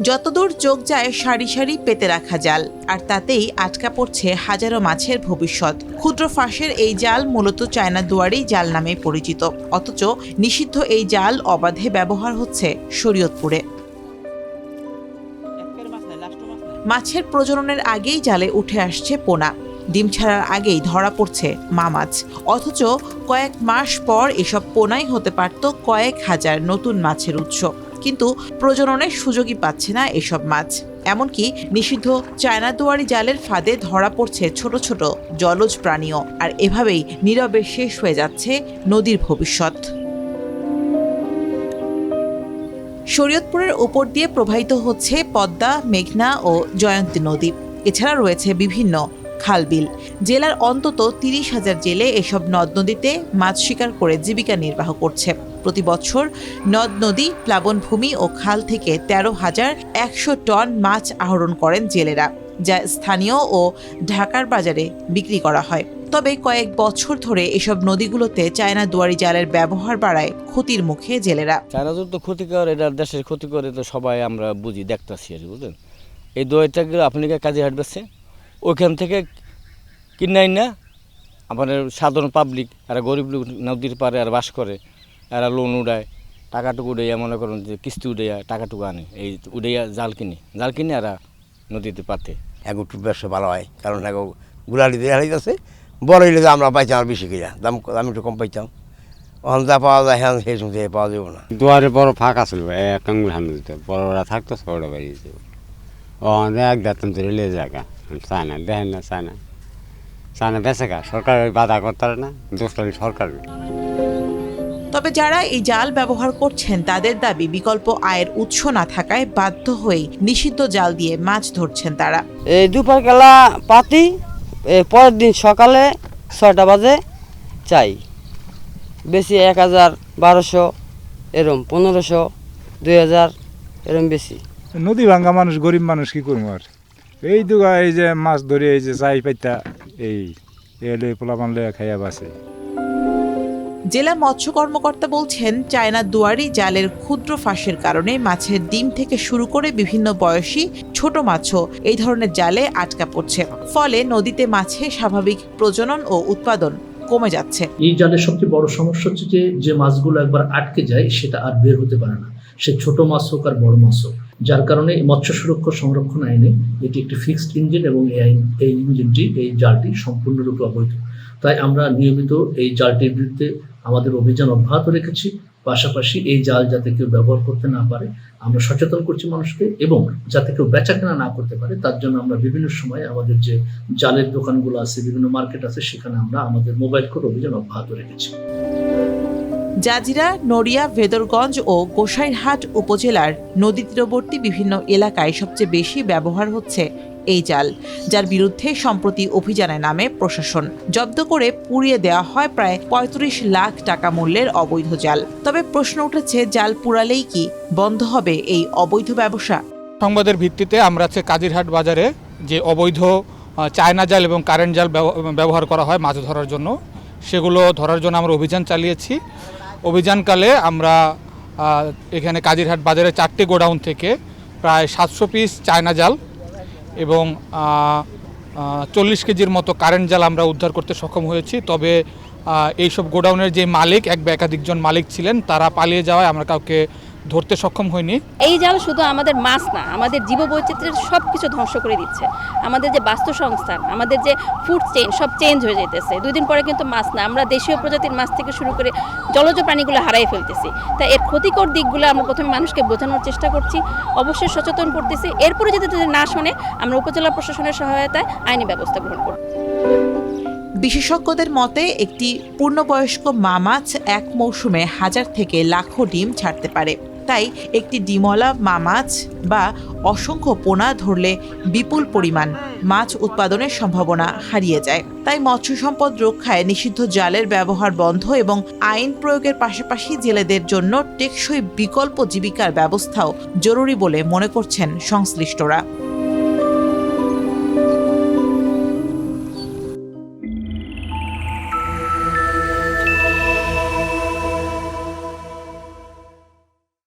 যতদূর চোখ যায় সারি সারি পেতে রাখা জাল, আর তাতেই আটকা পড়ছে হাজারো মাছের ভবিষ্যৎ। ক্ষুদ্র ফাঁসের এই জাল মূলত চায়না দুয়ারি জাল নামে পরিচিত, অথচ নিষিদ্ধ এই জাল অবাধে ব্যবহার হচ্ছে শরীয়তপুরে। মাছের প্রজননের আগেই জালে উঠে আসছে পোনা, ডিম ছাড়ার আগেই ধরা পড়ছে মা মাছ, অথচ কয়েক মাস পর এসব পোনাই হতে পারত কয়েক হাজার নতুন মাছের উৎস। কিন্তু প্রজননের সুযোগই পাচ্ছে না এসব মাছ। এমনকি নিষিদ্ধ চায়না দুয়ারি জালের ফাঁদে ধরা পড়ছে ছোট ছোট জলজ প্রাণীও, আর এভাবেই নীরবে শেষ হয়ে যাচ্ছে নদীর ভবিষ্যৎ। শরীয়তপুরের উপর দিয়ে প্রবাহিত হচ্ছে পদ্মা, মেঘনা ও জয়ন্তী নদী। এছাড়া রয়েছে বিভিন্ন খালবিল। জেলার অন্তত ৩০,০০০ জেলে এসব নদ নদীতে মাছ শিকার করে জীবিকা নির্বাহ করছে। প্রতি বছর নদ নদী, প্লাবনভূমি ও খাল থেকে ১৩,১০০ টন মাছ আহরণ করেন জেলেরা, যা স্থানীয় ও ঢাকার বাজারে বিক্রি করা হয়। তবে কয়েক বছর ধরে এসব নদীগুলোতে চায়না দুয়ারি জালের ব্যবহার বাড়ায় ক্ষতির মুখে জেলেরা। চায়না তো ক্ষতিকর, এটা দেশের ক্ষতিকর, এটা সবাই আমরা বুঝি, দেখতেছি আর বুঝলেন। এই দুয়ারিটাকে আপনি কাজে হাঁটবেছে, ওইখান থেকে কিনাই না আমাদের সাধারণ পাবলিক, এরা গরিব লোক নদীর পারে আর বাস করে, এরা লোন উড়ায়, টাকাটুকু উড়াইয়া মনে করেন যে কিস্তি উড়াইয়া টাকাটুকু আনে, এই উড়াইয়া জাল কিনে এরা নদীতে পাতে। এখন একটু ব্যবসা ভালো হয়, কারণ এখন গুলালি দিয়ে হারিয়েছে, বড় হইলে আমরা পাইতাম আর বেশি কিনা দাম একটু কম পাইতাম। ওখান যা পাওয়া যায় হ্যাঁ সেই সময় পাওয়া যাবে না। দুয়ারে বড় ফাঁকা ছিল, এক আঙুল হাম দিত, বড়রা থাকতো ছোটরা বেরিয়ে যেত। ওখানে এক দাঁতন ধরে লে জায়গা চায় না, দেখেন না, চায় না বেঁচে গা, সরকার বাধা করতে পারে না, দোষটা সরকার। তবে যারা এই জাল ব্যবহার করছেন তাদের দাবি বিকল্প আয়ের উৎস না থাকায় বাধ্য হয়ে নিষিদ্ধ জাল দিয়ে মাছ ধরছেন তারা। এই দুপুর বেলা পাতি, পরের দিন সকালে ৬টা বাজে চাই, বেশি ১,০০০, ১,২০০, এরম ১৫০০, ২,০০০ এরম বেশি। নদী ভাঙ্গা মানুষ, গরিব মানুষ কি করবো আর, এই দুগা এই যে মাছ ধরে এই যে চাই পাইতা এই এলে পোলাপান লইয়া খাইয়া বাসে। জেলা মৎস্য কর্মকর্তা বলছেন, চায়না দুয়ারি জালের ক্ষুদ্র ফাঁসের কারণে মাছের ডিম থেকে শুরু করে বিভিন্ন বয়সী ছোট মাছও এই ধরনের জালে আটকা পড়ছে। ফলে নদীতে মাছের স্বাভাবিক প্রজনন ও উৎপাদন কমে যাচ্ছে। এই জালের সবচেয়ে বড় সমস্যা হচ্ছে যে মাছগুলো একবার আটকে যায় সেটা আর বের হতে পারে না, সে ছোট মাছ হোক আর বড় মাছ হোক। যার কারণে মৎস্য সুরক্ষা সংরক্ষণ আইনে এটি একটি ফিক্সড ইঞ্জিন এবং এই ইঞ্জিনটি, এই জালটি সম্পূর্ণরূপে অবৈধ। তাই আমরা নিয়মিত এই জালটির বিরুদ্ধে আমাদের অভিযান অব্যাহত রেখেছি। পাশাপাশি এই জাল যাতে কেউ ব্যবহার করতে না পারে আমরা সচেতন করছি মানুষকে, এবং যাতে কেউ বেচাকেনা না করতে পারে তার জন্য আমরা বিভিন্ন সময় আমাদের যে জালের দোকানগুলো আছে, বিভিন্ন মার্কেট আছে, সেখানে আমরা আমাদের মোবাইল কোড অভিযান অব্যাহত রেখেছি। জাজিরা, নড়িয়া, ভেদরগঞ্জ ও গোসাইরহাট উপজেলার নদী তীরবর্তী বিভিন্ন এলাকায় সবচেয়ে বেশি ব্যবহার হচ্ছে এই জাল, যার বিরুদ্ধে সম্প্রতি অভিযানে নামে প্রশাসন। জব্দ করে পুড়িয়ে দেওয়া হয় প্রায় ৩৫ লাখ টাকা মূল্যের অবৈধ জাল। তবে প্রশ্ন উঠেছে, জাল পুড়ালেই কি বন্ধ হবে এই অবৈধ ব্যবসা? সংবাদের ভিত্তিতে আমরা কাজিরহাট বাজারে যে অবৈধ চায়না জাল এবং কারেন্ট জাল ব্যবহার করা হয় মাছ ধরার জন্য, সেগুলো ধরার জন্য আমরা অভিযান চালিয়েছি। অভিযানকালে আমরা এখানে কাজিরহাট বাজারে 4টি গোডাউন থেকে প্রায় 700 পিস চায়না জাল এবং 40 কেজির মতো কারেন্ট জাল আমরা উদ্ধার করতে সক্ষম হয়েছি। তবে এইসব গোডাউনের যে মালিক, এক বা একাধিকজন মালিক ছিলেন, তারা পালিয়ে যাওয়ায় আমরা কাউকে ধরতে সক্ষম হয়নি। এই জাল শুধু আমাদের মাছ না, আমাদের জীববৈচিত্র্যের সব কিছু ধ্বংস করে দিচ্ছে। আমাদের যে বাস্তুসংস্থান, আমাদের যে ফুড চেইন, সব চেঞ্জ হয়ে যেতেছে। 2 দিন পরে কিন্তু মাছ না, আমরা দেশীয় প্রজাতির মাছ থেকে শুরু করে জলজ প্রাণীগুলো হারাই ফেলতেছি। তাই এর ক্ষতিকর দিকগুলো আমরা প্রথমে মানুষকে বোঝানোর চেষ্টা করছি, অবশ্যই সচেতন করতেছি। এরপরে যদি না শোনে, আমরা উপজেলা প্রশাসনের সহায়তায় আইনি ব্যবস্থা গ্রহণ করব। বিশেষজ্ঞদের মতে, একটি পূর্ণবয়স্ক মা মাছ এক মৌসুমে 1000 থেকে লাখো ডিম ছাড়তে পারে। তাই একটি ডিমওয়ালা মা মাছ বা অসংখ্য পোনা ধরলে বিপুল পরিমাণ মাছ উৎপাদনের সম্ভাবনা হারিয়ে যায়। তাই মৎস্য সম্পদ রক্ষায় নিষিদ্ধ জালের ব্যবহার বন্ধ এবং আইন প্রয়োগের পাশাপাশি জেলেদের জন্য টেকসই বিকল্প জীবিকার ব্যবস্থাও জরুরি বলে মনে করছেন সংশ্লিষ্টরা।